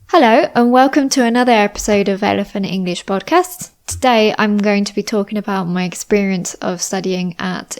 Hello and welcome to another episode of Elephant English Podcast. Today I'm going to be talking about my experience of studying at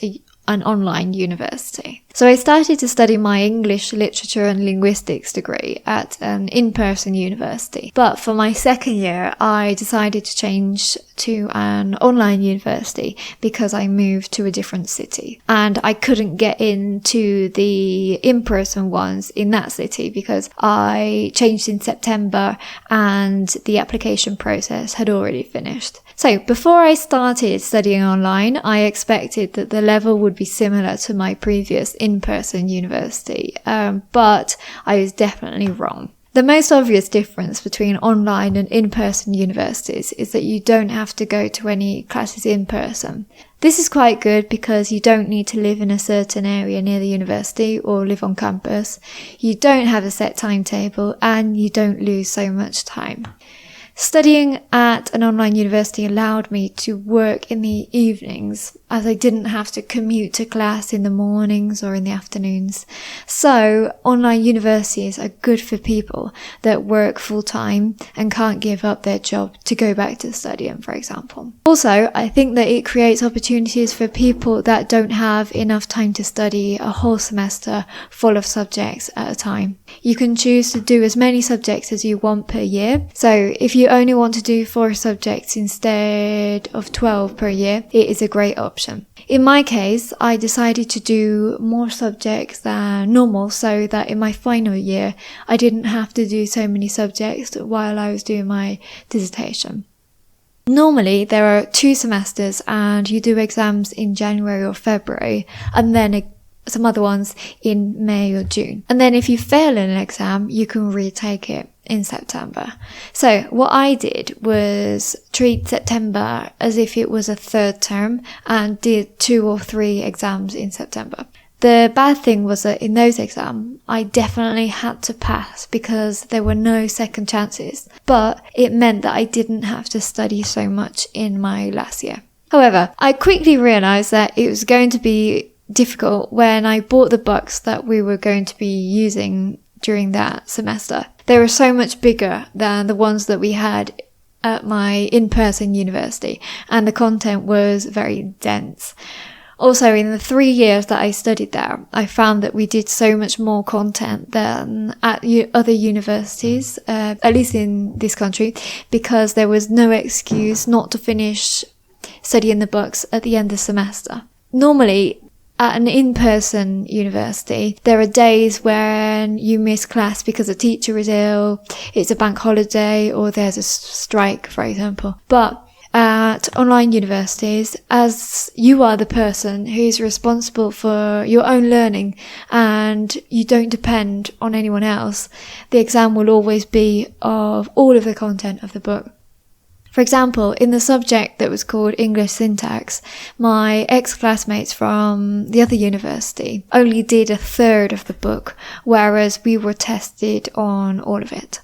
an online university. So I started to study my English Literature and Linguistics degree at an in-person university. But for my second year, I decided to change to an online university because I moved to a different city. And I couldn't get into the in-person ones in that city because I changed in September and the application process had already finished. So before I started studying online, I expected that the level would be similar to my previous in-person university, but I was definitely wrong. The most obvious difference between online and in-person universities is that you don't have to go to any classes in person. This is quite good because you don't need to live in a certain area near the university or live on campus. You don't have a set timetable and you don't lose so much time. Studying at an online university allowed me to work in the evenings as I didn't have to commute to class in the mornings or in the afternoons. So online universities are good for people that work full time and can't give up their job to go back to studying, for example. Also, I think that it creates opportunities for people that don't have enough time to study a whole semester full of subjects at a time. You can choose to do as many subjects as you want per year. So if you only want to do 4 subjects instead of 12 per year, it is a great option. In my case, I decided to do more subjects than normal so that in my final year, I didn't have to do so many subjects while I was doing my dissertation. Normally, there are 2 semesters and you do exams in January or February and then some other ones in May or June. And then if you fail in an exam, you can retake it in September. So what I did was treat September as if it was a third term and did 2 or 3 exams in September. The bad thing was that in those exams, I definitely had to pass because there were no second chances. But it meant that I didn't have to study so much in my last year. However, I quickly realized that it was going to be difficult when I bought the books that we were going to be using during that semester. They were so much bigger than the ones that we had at my in-person university, and the content was very dense. Also, in the 3 years that I studied there, I found that we did so much more content than at other universities, at least in this country, because there was no excuse not to finish studying the books at the end of the semester. Normally, at an in-person university, there are days when you miss class because a teacher is ill, it's a bank holiday, or there's a strike, for example. But at online universities, as you are the person who's responsible for your own learning and you don't depend on anyone else, the exam will always be of all of the content of the book. For example, in the subject that was called English Syntax, my ex-classmates from the other university only did a third of the book, whereas we were tested on all of it.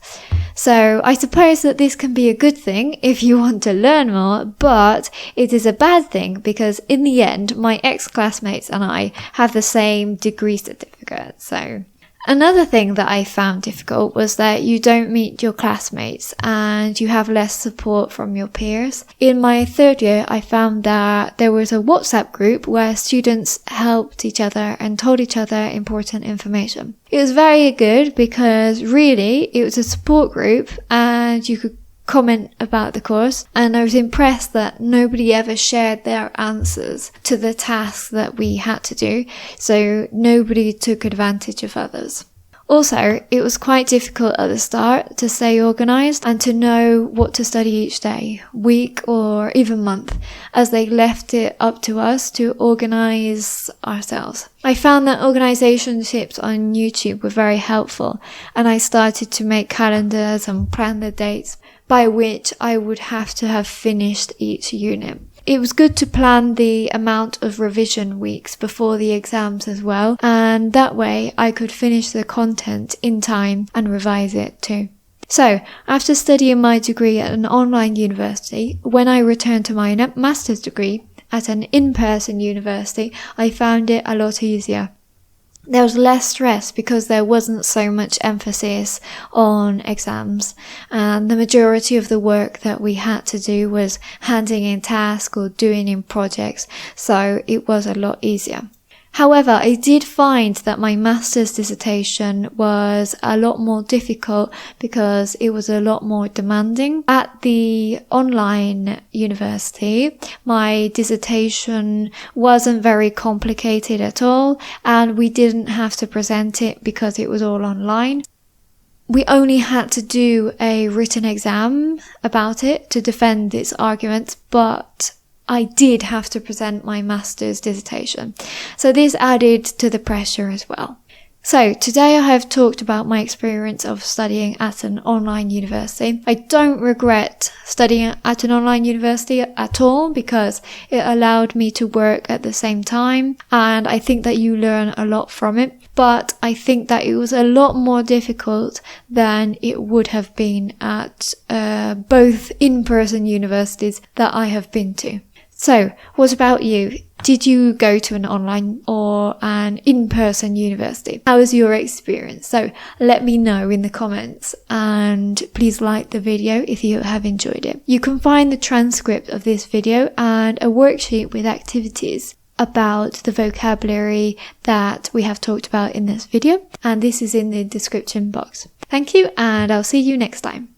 So I suppose that this can be a good thing if you want to learn more, but it is a bad thing because in the end, my ex-classmates and I have the same degree certificate, so... Another thing that I found difficult was that you don't meet your classmates and you have less support from your peers. In my third year, I found that there was a WhatsApp group where students helped each other and told each other important information. It was very good because really it was a support group and you could comment about the course, and I was impressed that nobody ever shared their answers to the tasks that we had to do, so nobody took advantage of others. Also, it was quite difficult at the start to stay organised and to know what to study each day, week or even month, as they left it up to us to organise ourselves. I found that organisation tips on YouTube were very helpful, and I started to make calendars and plan the dates by which I would have to have finished each unit. It was good to plan the amount of revision weeks before the exams as well, and that way I could finish the content in time and revise it too. So, after studying my degree at an online university, when I returned to my master's degree at an in-person university, I found it a lot easier. there was less stress because there wasn't so much emphasis on exams, and the majority of the work that we had to do was handing in tasks or doing in projects, so it was a lot easier. However, I did find that my master's dissertation was a lot more difficult because it was a lot more demanding. At the online university, my dissertation wasn't very complicated at all, and we didn't have to present it because it was all online. We only had to do a written exam about it to defend its arguments, but I did have to present my master's dissertation. So this added to the pressure as well. So today I have talked about my experience of studying at an online university. I don't regret studying at an online university at all because it allowed me to work at the same time, and I think that you learn a lot from it. But I think that it was a lot more difficult than it would have been at both in-person universities that I have been to. So, what about you? Did you go to an online or an in-person university? How was your experience? So, let me know in the comments, and please like the video if you have enjoyed it. You can find the transcript of this video and a worksheet with activities about the vocabulary that we have talked about in this video, and this is in the description box. Thank you, and I'll see you next time.